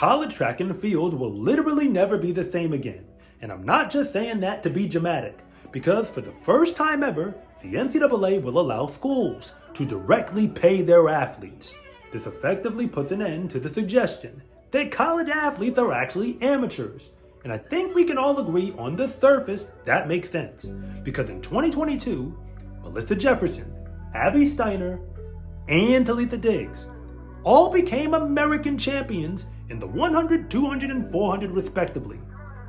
college track and field will literally never be the same again. And I'm not just saying that to be dramatic, because for the first time ever, the NCAA will allow schools to directly pay their athletes. This effectively puts an end to the suggestion that college athletes are actually amateurs. And I think we can all agree on the surface that makes sense, because in 2022, Melissa Jefferson, Abby Steiner, and Talitha Diggs all became American champions in the 100, 200, and 400 respectively.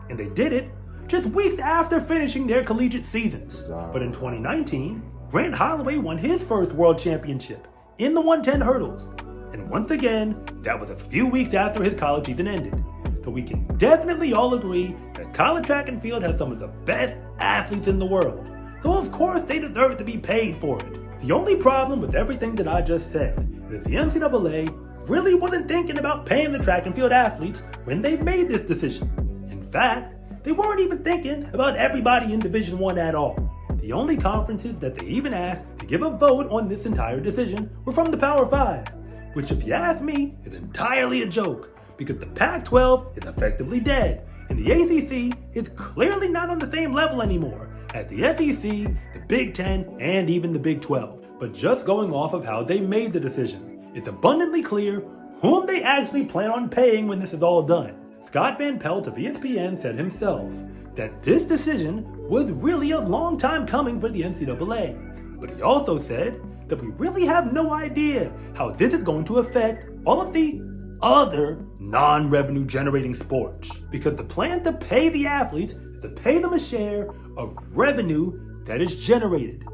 And they did it just weeks after finishing their collegiate seasons. But in 2019, Grant Holloway won his first world championship in the 110 hurdles. And once again, that was a few weeks after his college season ended. So we can definitely all agree that college track and field has some of the best athletes in the world. So of course they deserve to be paid for it. The only problem with everything that I just said is the NCAA really wasn't thinking about paying the track and field athletes when they made this decision. In fact, they weren't even thinking about everybody in Division I at all. The only conferences that they even asked to give a vote on this entire decision were from the Power 5, which if you ask me is entirely a joke, because the Pac-12 is effectively dead, and the ACC is clearly not on the same level anymore as the SEC, the Big Ten, and even the Big 12. But just going off of how they made the decision, it's abundantly clear whom they actually plan on paying when this is all done. Scott Van Pelt of ESPN said himself that this decision was really a long time coming for the NCAA. But he also said that we really have no idea how this is going to affect all of the other non-revenue generating sports, because the plan to pay the athletes is to pay them a share of revenue that is generated.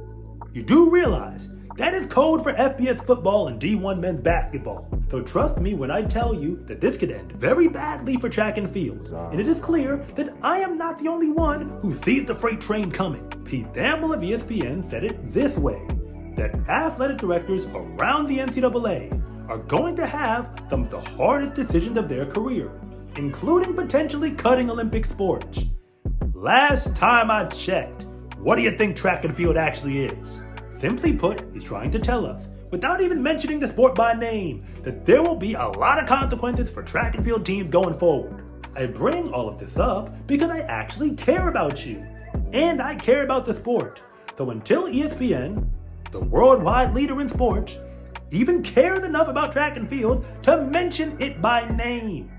You do realize that is code for FBS football and D1 men's basketball. So trust me when I tell you that this could end very badly for track and field. And it is clear that I am not the only one who sees the freight train coming. Pete Thamel of ESPN said it this way, that athletic directors around the NCAA are going to have some of the hardest decisions of their career, including potentially cutting Olympic sports. Last time I checked, what do you think track and field actually is? Simply put, he's trying to tell us, without even mentioning the sport by name, that there will be a lot of consequences for track and field teams going forward. I bring all of this up because I actually care about you, and I care about the sport. So until ESPN, the worldwide leader in sports, even cares enough about track and field to mention it by name,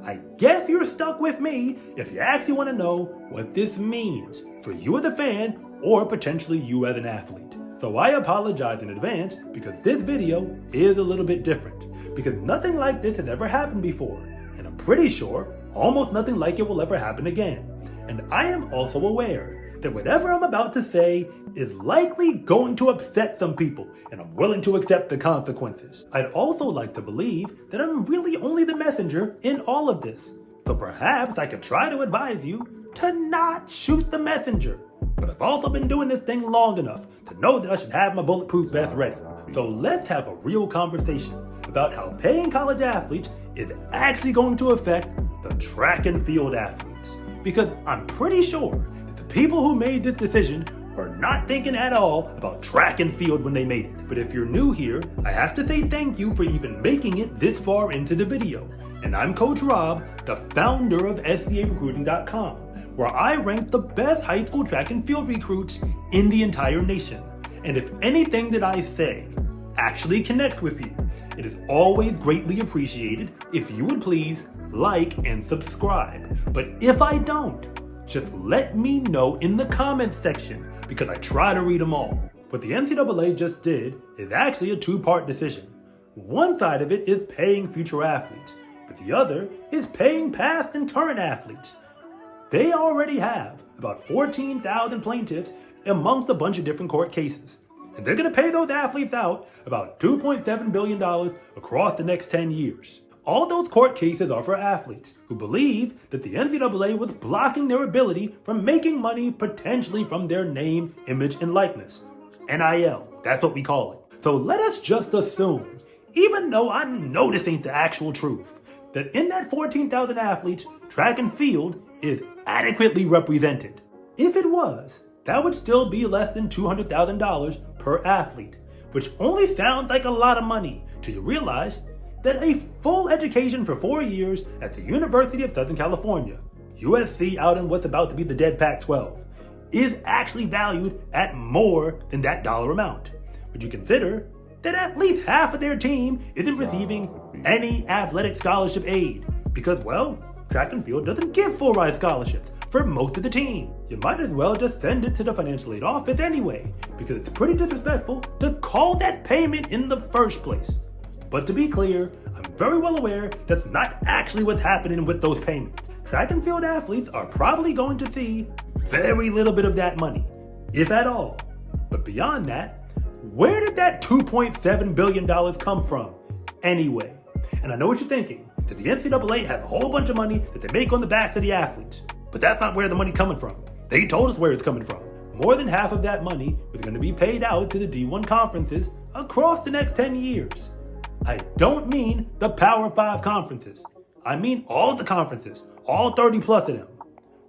I guess you're stuck with me if you actually want to know what this means for you as a fan or potentially you as an athlete. So I apologize in advance because this video is a little bit different, because nothing like this has ever happened before, and I'm pretty sure almost nothing like it will ever happen again. And I am also aware that whatever I'm about to say is likely going to upset some people, and I'm willing to accept the consequences. I'd also like to believe that I'm really only the messenger in all of this, so perhaps I could try to advise you to not shoot the messenger. But I've also been doing this thing long enough to know that I should have my bulletproof vest ready. So let's have a real conversation about how paying college athletes is actually going to affect the track and field athletes. Because I'm pretty sure that the people who made this decision were not thinking at all about track and field when they made it. But if you're new here, I have to say thank you for even making it this far into the video. And I'm Coach Rob, the founder of SCArecruiting.com, where I rank the best high school track and field recruits in the entire nation. And if anything that I say actually connects with you, it is always greatly appreciated if you would please like and subscribe. But if I don't, just let me know in the comments section, because I try to read them all. What the NCAA just did is actually a two-part decision. One side of it is paying future athletes, but the other is paying past and current athletes. They already have about 14,000 plaintiffs amongst a bunch of different court cases. And they're going to pay those athletes out about $2.7 billion across the next 10 years. All those court cases are for athletes who believe that the NCAA was blocking their ability from making money potentially from their name, image, and likeness. NIL, that's what we call it. So let us just assume, even though I know this ain't the actual truth, that in that 14,000 athletes, track and field is adequately represented. If it was, that would still be less than $200,000 per athlete, which only sounds like a lot of money till you realize that a full education for 4 years at the University of Southern California, USC out in what's about to be the dead Pac-12, is actually valued at more than that dollar amount. Would you consider that at least half of their team isn't receiving any athletic scholarship aid? Because, well, track and field doesn't give full ride scholarships for most of the team. You might as well just send it to the financial aid office anyway, because it's pretty disrespectful to call that payment in the first place. But to be clear, I'm very well aware that's not actually what's happening with those payments. Track and field athletes are probably going to see very little bit of that money, if at all. But beyond that, where did that $2.7 billion come from anyway? And I know what you're thinking, that the NCAA has a whole bunch of money that they make on the backs of the athletes. But that's not where the money's coming from. They told us where it's coming from. More than half of that money was going to be paid out to the D1 conferences across the next 10 years. I don't mean the Power 5 conferences. I mean all the conferences, all 30 plus of them.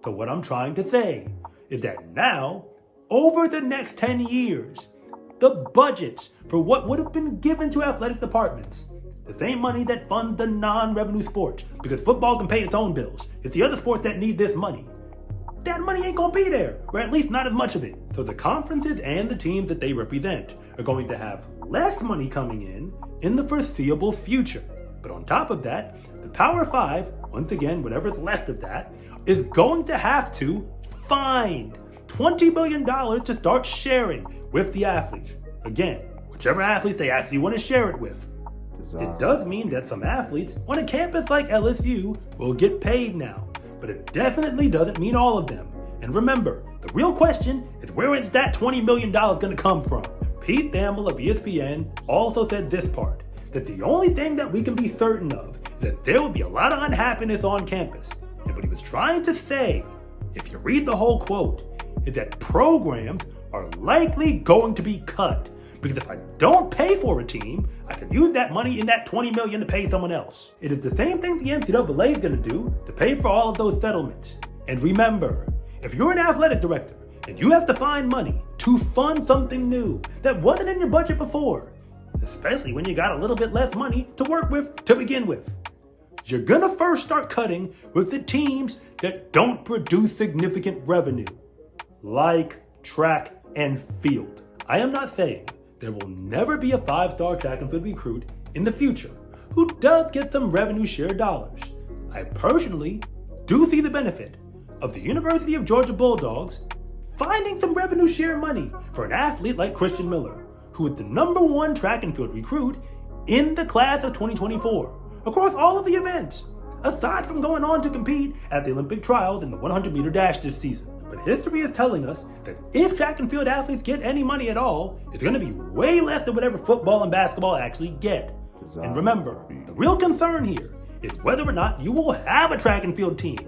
So what I'm trying to say is that now, over the next 10 years, the budgets for what would have been given to athletic departments, the same money that funds the non-revenue sports, because football can pay its own bills, it's the other sports that need this money. That money ain't gonna be there, or at least not as much of it. So the conferences and the teams that they represent are going to have less money coming in the foreseeable future. But on top of that, the Power 5, once again, whatever's left of that, is going to have to find $20 billion to start sharing with the athletes. Again, whichever athletes they actually want to share it with. It does mean that some athletes on a campus like LSU will get paid now, but it definitely doesn't mean all of them. And remember, the real question is, where is that $20 million going to come from? Pete Thamel of ESPN also said this part, that the only thing that we can be certain of is that there will be a lot of unhappiness on campus. And what he was trying to say, if you read the whole quote, is that programs are likely going to be cut. Because if I don't pay for a team, I can use that money in that $20 million to pay someone else. It is the same thing the NCAA is going to do to pay for all of those settlements. And remember, if you're an athletic director and you have to find money to fund something new that wasn't in your budget before, especially when you got a little bit less money to work with to begin with, you're going to first start cutting with the teams that don't produce significant revenue, like track and field. I am not saying there will never be a 5-star track and field recruit in the future who does get some revenue share dollars. I personally do see the benefit of the University of Georgia Bulldogs finding some revenue share money for an athlete like Christian Miller, who is the #1 track and field recruit in the class of 2024 across all of the events, aside from going on to compete at the Olympic trials in the 100-meter dash this season. But history is telling us that if track and field athletes get any money at all, it's going to be way less than whatever football and basketball actually get. And remember, the real concern here is whether or not you will have a track and field team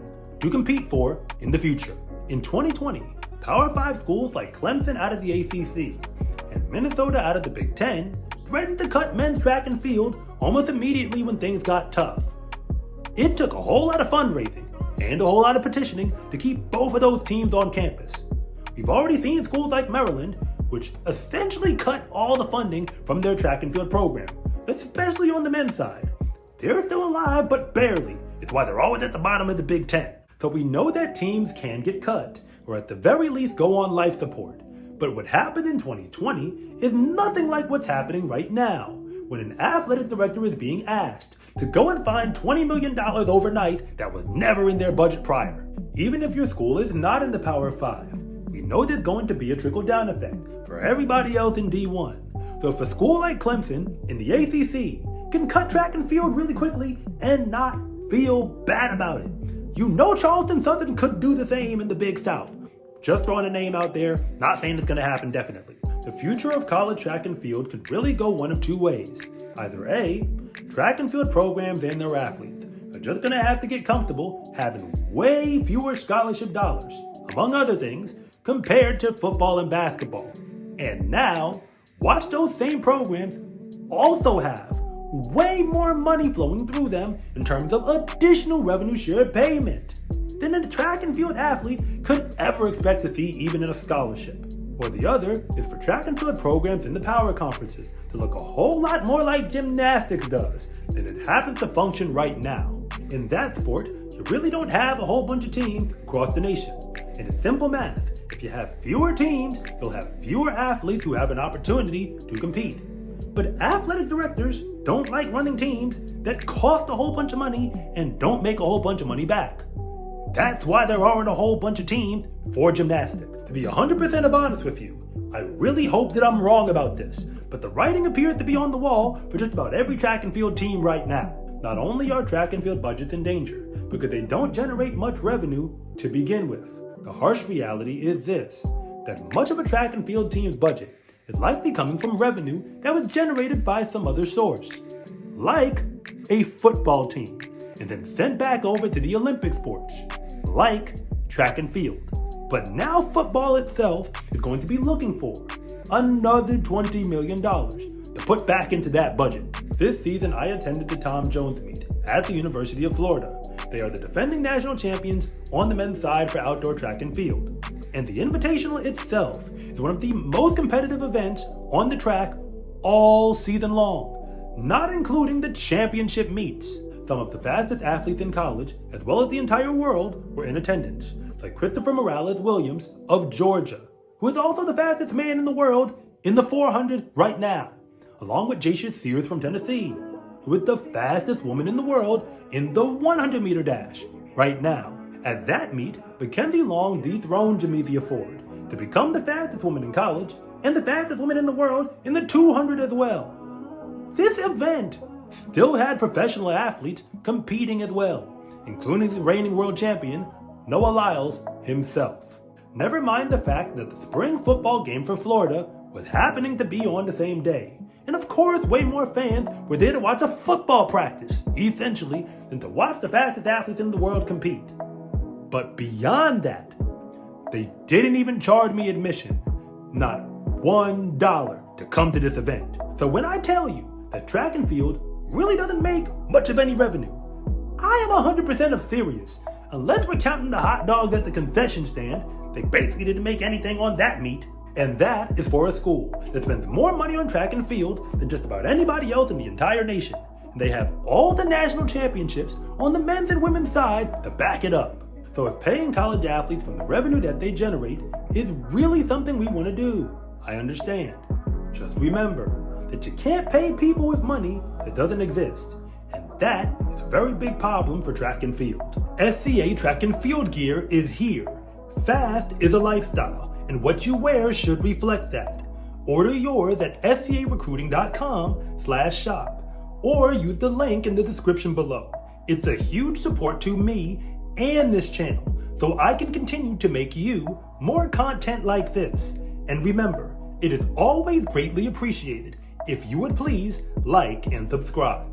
to compete for in the future. In 2020, Power 5 schools like Clemson out of the ACC and Minnesota out of the Big Ten threatened to cut men's track and field almost immediately when things got tough. It took a whole lot of fundraising and a whole lot of petitioning to keep both of those teams on campus. We've already seen schools like Maryland, which essentially cut all the funding from their track and field program, especially on the men's side. They're still alive, but barely. It's why they're always at the bottom of the Big Ten. So we know that teams can get cut, or at the very least go on life support. But what happened in 2020 is nothing like what's happening right now, when an athletic director is being asked to go and find $20 million overnight that was never in their budget prior. Even if your school is not in the Power 5, we know there's going to be a trickle-down effect for everybody else in D1. So if a school like Clemson in the ACC can cut track and field really quickly and not feel bad about it, you know Charleston Southern could do the same in the Big South. Just throwing a name out there, not saying it's going to happen definitely. The future of college track and field could really go one of two ways. Either A, track and field programs and their athletes are just going to have to get comfortable having way fewer scholarship dollars, among other things, compared to football and basketball. And now, watch those same programs also have way more money flowing through them in terms of additional revenue share payment than a track and field athlete could ever expect to see even in a scholarship. Or the other is for track and field programs in the power conferences to look a whole lot more like gymnastics does than it happens to function right now. In that sport, you really don't have a whole bunch of teams across the nation. And it's simple math. If you have fewer teams, you'll have fewer athletes who have an opportunity to compete. But athletic directors don't like running teams that cost a whole bunch of money and don't make a whole bunch of money back. That's why there aren't a whole bunch of teams for gymnastics. To be 100% honest with you, I really hope that I'm wrong about this, but the writing appears to be on the wall for just about every track and field team right now. Not only are track and field budgets in danger, because they don't generate much revenue to begin with. The harsh reality is this, that much of a track and field team's budget is likely coming from revenue that was generated by some other source, like a football team, and then sent back over to the Olympic sports, like track and field. But now football itself is going to be looking for another $20 million to put back into that budget. This season I attended the Tom Jones meet at the University of Florida. They are the defending national champions on the men's side for outdoor track and field. And the Invitational itself is one of the most competitive events on the track all season long, not including the championship meets. Some of the fastest athletes in college, as well as the entire world, were in attendance, like Christopher Morales-Williams of Georgia, who is also the fastest man in the world in the 400 right now, along with Jacia Sears from Tennessee, who is the fastest woman in the world in the 100-meter dash right now. At that meet, Mackenzie Long dethroned Jamezia Ford to become the fastest woman in college and the fastest woman in the world in the 200 as well. This event still had professional athletes competing as well, including the reigning world champion, Noah Lyles himself. Never mind the fact that the spring football game for Florida was happening to be on the same day. And of course, way more fans were there to watch a football practice, essentially, than to watch the fastest athletes in the world compete. But beyond that, they didn't even charge me admission, not $1 to come to this event. So when I tell you that track and field really doesn't make much of any revenue, I am 100% serious. Unless we're counting the hot dogs at the concession stand, they basically didn't make anything on that meet. And that is for a school that spends more money on track and field than just about anybody else in the entire nation. And they have all the national championships on the men's and women's side to back it up. So if paying college athletes from the revenue that they generate is really something we want to do, I understand. Just remember that you can't pay people with money that doesn't exist. And that is a very big problem for track and field. SCA track and field gear is here. Fast is a lifestyle, and what you wear should reflect that. Order yours at scarecruiting.com/shop or use the link in the description below. It's a huge support to me and this channel, so I can continue to make you more content like this. And remember, it is always greatly appreciated if you would please like and subscribe.